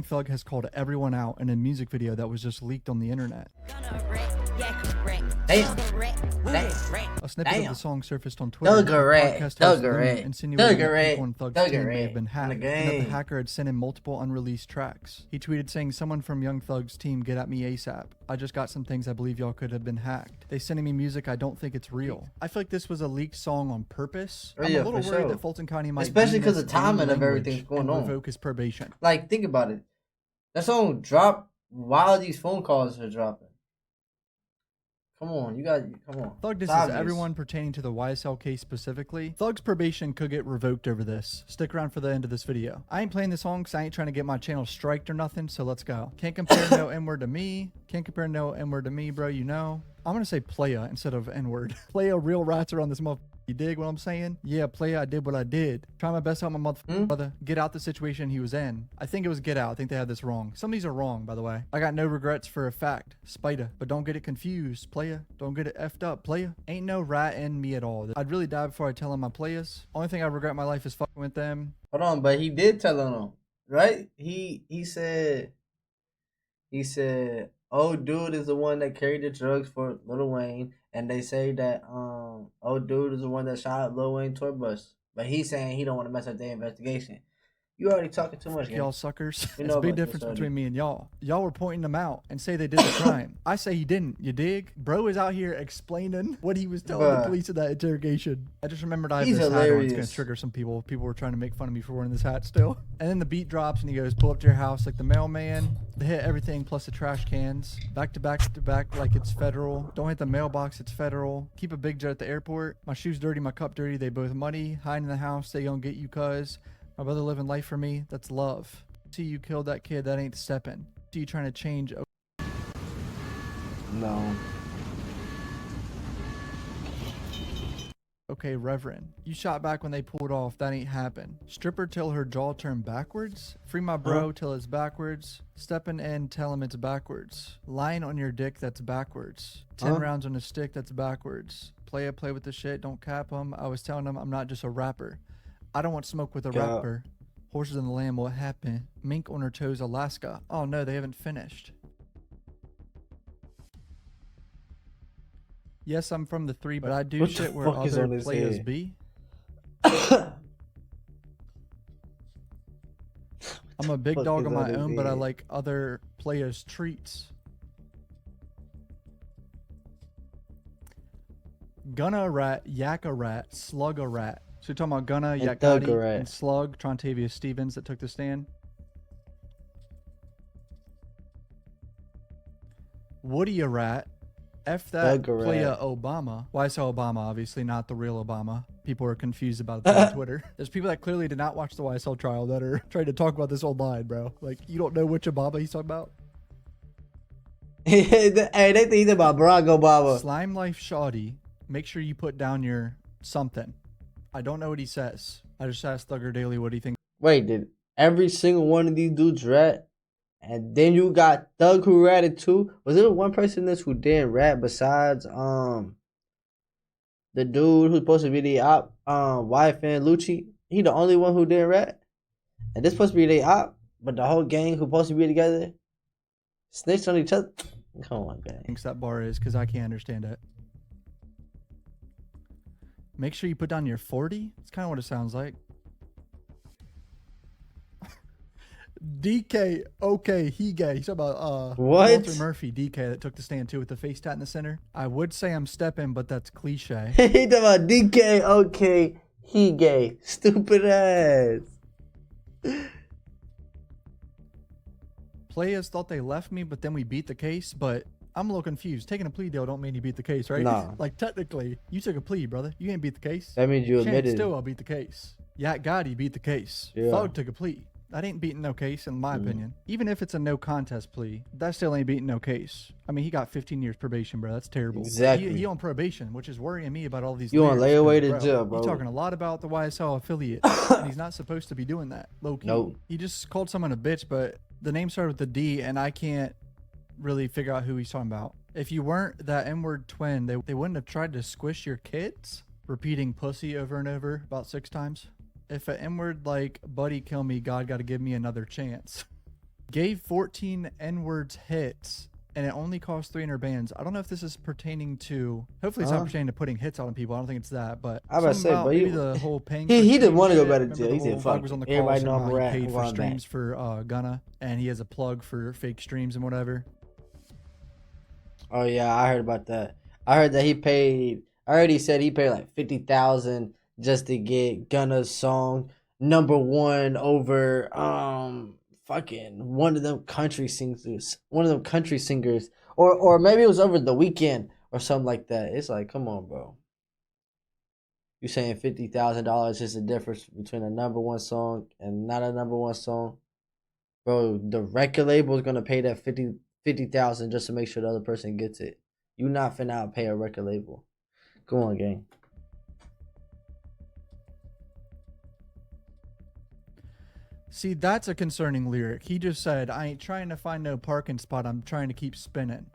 Thug has called everyone out in a music video that was just leaked on the internet. Damn. A snippet of the song surfaced on Twitter. Podcast host Gunna insinuating that people in Thug's team may have been hacked, and that the hacker had sent him multiple unreleased tracks. He tweeted saying, "Someone from Young Thug's team, get at me ASAP. I just got some things I believe y'all could have been hacked. They sending me music, I don't think it's real." I feel like this was a leaked song on purpose. I'm a little worried that Fulton County might, especially because the timing of everything's going on, revoke his probation. Like, think about it. That song dropped while these phone calls are dropping. Come on, you got come on. Thug disses everyone pertaining to the YSL case specifically. Thug's probation could get revoked over this. Stick around for the end of this video. I ain't playing this song because I ain't trying to get my channel striked or nothing, so let's go. Can't compare no N-word to me. Can't compare no N-word to me, bro, you know. I'm gonna say playa instead of N-word. Playa real rats around this motherfucker. You dig what I'm saying? Yeah, playa, I did what I did. Try my best to help my motherfucking brother get out the situation he was in. I think it was get out. I think they had this wrong. Some of these are wrong, by the way. I got no regrets for a fact. Spider. But don't get it confused, playa. Don't get it effed up, playa. Ain't no rat in me at all. I'd really die before I tell him my players. Only thing I regret in my life is fucking with them. Hold on, but he did tell them, right? He said, "Oh, dude is the one that carried the drugs for Lil Wayne," and they say that "Oh, dude is the one that shot up Lil Wayne tour bus." But he's saying he don't want to mess up their investigation. You already talking too much, y'all suckers. There's a big difference between me and y'all. Y'all were pointing them out and say they did the crime. I say he didn't. You dig? Bro is out here explaining what he was telling the police in that interrogation. I just remembered I have this hat on. It's gonna trigger some people. People were trying to make fun of me for wearing this hat still. And then the beat drops and he goes, "Pull up to your house like the mailman. They hit everything plus the trash cans. Back to back to back like it's federal. Don't hit the mailbox, it's federal. Keep a big jet at the airport. My shoes dirty, my cup dirty. They both muddy. Hide in the house. They gonna get you cuz. My brother living life for me, that's love. See you killed that kid, that ain't stepping. See you trying to change." No. "Okay, Reverend. You shot back when they pulled off, that ain't happen. Stripper till her jaw turned backwards. Free my bro till it's backwards. Stepping in, tell him it's backwards. Lying on your dick, that's backwards. 10 rounds on a stick, that's backwards. Play with the shit, don't cap him. I was telling him I'm not just a rapper. I don't want smoke with a rapper. Horses in the land, what happened? Mink on her toes, Alaska. Oh no, they haven't finished. Yes, I'm from the 3, but I do shit where other players be. I'm a big dog on my own, but I like other players' treats. Gunna a rat, yak a rat, slug a rat. So you're talking about Gunna, Yak Gotti, and Slug, Trontavious Stevens that took the stand. Woody a rat. F that playa Obama. Why so Obama? Obviously not the real Obama. People are confused about that on Twitter. There's people that clearly did not watch the YSL trial that are trying to talk about this online, bro. Like, you don't know which Obama he's talking about? Hey, they think he's about Barack Obama. Slime Life Shoddy. Make sure you put down your something. I don't know what he says. I just asked Thugger Daily what he thinks. Wait, did every single one of these dudes rat? And then you got Thug who ratted too? Was there one person in this who didn't rat besides the dude who's supposed to be the op wife and Lucci? He the only one who didn't rat? And this supposed to be the op, but the whole gang who supposed to be together snitched on each other? Come on, gang. Thinks that bar is, because I can't understand it. Make sure you put down your 40. It's kind of what it sounds like. DK, okay, he gay. He's talking about Walter Murphy, DK, that took the stand too with the face tat in the center. I would say I'm stepping, but that's cliche. He talking about DK, okay, he gay. Stupid ass. Players thought they left me, but then we beat the case, but I'm a little confused. Taking a plea deal don't mean you beat the case, right? No. Like, technically, you took a plea, brother. You ain't beat the case. That means you admitted. Still, I'll beat the case. Yak Gotti beat the case. Yeah. Thug took a plea. That ain't beating no case, in my opinion. Even if it's a no contest plea, that still ain't beating no case. I mean, he got 15 years probation, bro. That's terrible. Exactly. He on probation, which is worrying me about all these. You on layaway to jail, bro. He's talking a lot about the YSL affiliate, and he's not supposed to be doing that. Low key. Nope. He just called someone a bitch, but the name started with a D, and I can't really figure out who he's talking about. If you weren't that N-word twin, they wouldn't have tried to squish your kids? Repeating pussy over and over about 6 times. If an N-word like buddy kill me, God gotta give me another chance. Gave 14 N-words hits, and it only cost 300 bands. I don't know if this is pertaining to. Hopefully, it's not pertaining to putting hits on people. I don't think it's that. But I was about to say, about bro, maybe the whole paying. he didn't want to go shit. back to Remember jail. the He said, whole "Fuck Thug was it. on the call Everybody saying know I'm how a rat. he I'm paid for going streams back." for Gunna, and he has a plug for fake streams and whatever. Oh yeah, I heard about that. I heard that he paid. I already said he paid like 50,000 just to get Gunna's song #1 over fucking one of them country singers, or maybe it was over The Weeknd or something like that. It's like, come on, bro. You saying $50,000 is the difference between a #1 song and not a #1 song, bro? The record label is gonna pay that 50,000 just to make sure the other person gets it. You not finna outpay a record label. Go on, gang. See, that's a concerning lyric. He just said, "I ain't trying to find no parking spot. I'm trying to keep spinning."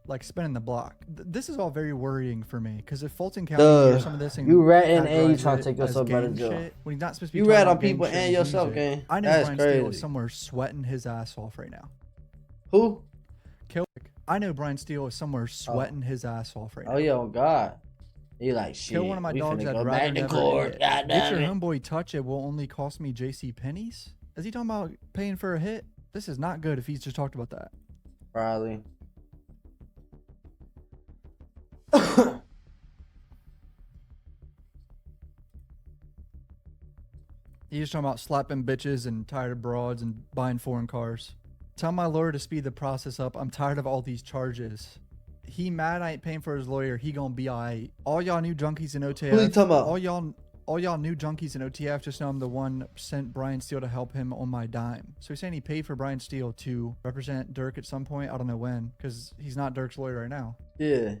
Like spinning the block. This is all very worrying for me because if Fulton County hears some of this and you ratting and you categorize trying to it take as yourself out of gang jail. shit, when he's not supposed to be You talking rat about on gang people shit and in his yourself, music. gang. I know That's Brian Steele is crazy. somewhere sweating his ass off right now. Who? I know Brian Steele is somewhere sweating his ass off right now. Oh yeah, oh God. You like shit. Kill one of my we dogs. finna I'd go rather back to never court. God Get damn your it. homeboy touch. It will only cost me JC pennies. Is he talking about paying for a hit? This is not good if he's just talked about that. Probably. He's talking about slapping bitches and tired of broads and buying foreign cars. Tell my lawyer to speed the process up. I'm tired of all these charges. He mad I ain't paying for his lawyer. He gonna be alright. All y'all new junkies in OTF. Who you talking about? All y'all new junkies in OTF just know I'm the one sent Brian Steele to help him on my dime. So he's saying he paid for Brian Steele to represent Dirk at some point. I don't know when, because he's not Dirk's lawyer right now. Yeah.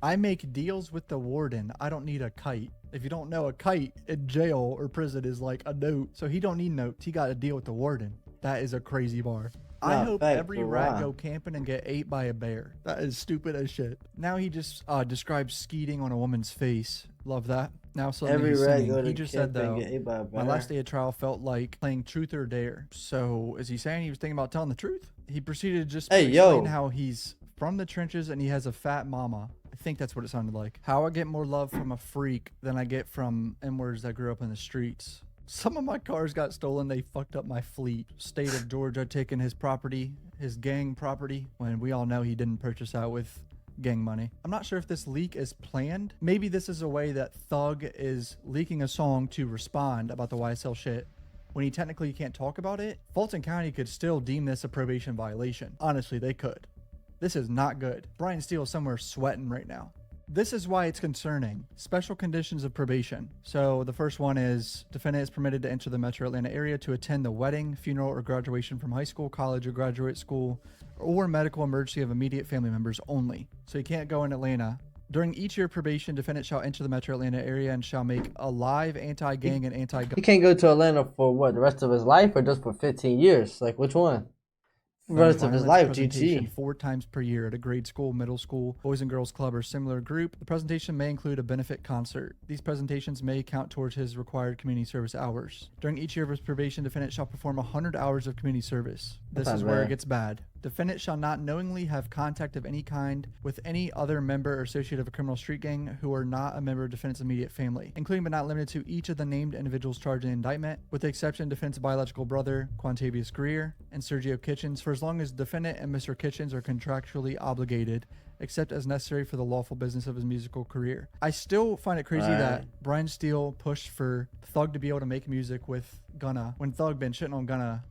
I make deals with the warden. I don't need a kite. If you don't know, a kite in jail or prison is like a note. So he don't need notes. He got a deal with the warden. That is a crazy bar. I hope every rat go camping and get ate by a bear. That is stupid as shit. Now he just describes skeeting on a woman's face. Love that. Now Every rat go to he just said though, get ate by a bear. my last day of trial felt like playing truth or dare. So is he saying he was thinking about telling the truth? He proceeded to just explain how he's from the trenches and he has a fat mama. I think that's what it sounded like. How I get more love from a freak than I get from N-words that grew up in the streets. Some of my cars got stolen. They fucked up my fleet. State of Georgia taking his property, his gang property, when we all know he didn't purchase that with gang money. I'm not sure if this leak is planned. Maybe this is a way that Thug is leaking a song to respond about the YSL shit when he technically can't talk about it. Fulton County could still deem this a probation violation. Honestly, they could. This is not good. Brian Steele is somewhere sweating right now. This is why it's concerning. Special conditions of probation. So the first one is defendant is permitted to enter the metro Atlanta area to attend the wedding, funeral, or graduation from high school, college, or graduate school, or medical emergency of immediate family members only. So you can't go in Atlanta. During each year of probation, defendant shall enter the metro Atlanta area and shall make a live anti-gang and anti-gun. He can't go to Atlanta for what, the rest of his life or just for 15 years? Like, which one? Rest of his life, GG. 4 times per year at a grade school, middle school, boys and girls club, or similar group. The presentation may include a benefit concert. These presentations may count towards his required community service hours. During each year of his probation, defendant shall perform 100 hours of community service. This is where it gets bad. Defendant shall not knowingly have contact of any kind with any other member or associate of a criminal street gang who are not a member of defendant's immediate family, including but not limited to each of the named individuals charged in the indictment, with the exception of defendant's biological brother, Quantavious Greer, and Sergio Kitchens, for as long as defendant and Mr. Kitchens are contractually obligated, except as necessary for the lawful business of his musical career. I still find it crazy that Brian Steele pushed for Thug to be able to make music with Gunna when Thug been shitting on Gunna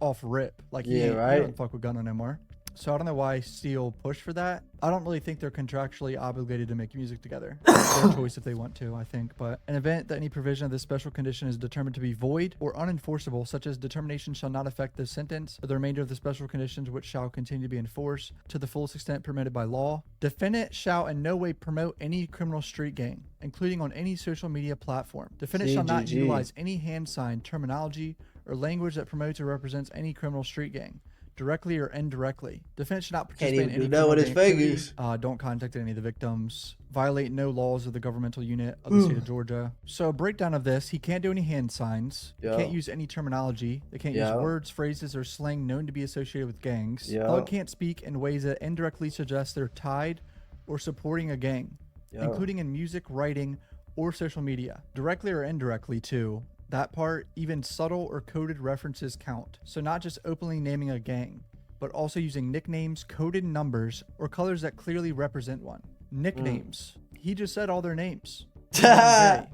off rip. Like, he don't fuck with Gunna no more. So I don't know why Steele pushed for that. I don't really think they're contractually obligated to make music together. It's their choice if they want to, I think. But an event that any provision of this special condition is determined to be void or unenforceable, such as determination shall not affect the sentence or the remainder of the special conditions, which shall continue to be enforced to the fullest extent permitted by law. Defendant shall in no way promote any criminal street gang, including on any social media platform. Defendant shall not utilize any hand sign, terminology, or language that promotes or represents any criminal street gang. directly or indirectly. Defendant should not Can't participate in even any do that with his criminal activity. fingers. Don't contact any of the victims. Violate no laws of the governmental unit of the state of Georgia. So a breakdown of this: he can't do any hand signs. He can't use any terminology. They can't use words, phrases, or slang known to be associated with gangs. Thug can't speak in ways that indirectly suggest they're tied or supporting a gang, including in music, writing, or social media. Directly or indirectly too. That part, even subtle or coded references count. So not just openly naming a gang, but also using nicknames, coded numbers, or colors that clearly represent one. Nicknames. He just said all their names. Gay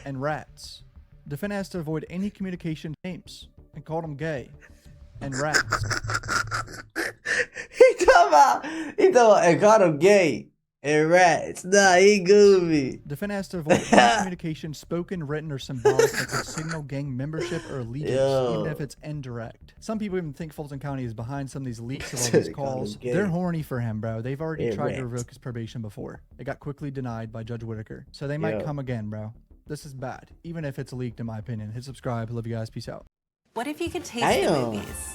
and rats. Defendant has to avoid any communication names and called them gay and rats. He talking about, and called him gay and rats. Nah, he goofy. Defendant has to avoid any communication, spoken, written, or symbolic that could signal gang membership or allegiance, even if it's indirect. Some people even think Fulton County is behind some of these leaks of all these calls. They're horny for him, bro. They've already tried to revoke his probation before. It got quickly denied by Judge Whitaker. So they might come again, bro. This is bad, even if it's leaked, in my opinion. Hit subscribe. Love you guys. Peace out. What if you could taste the movies?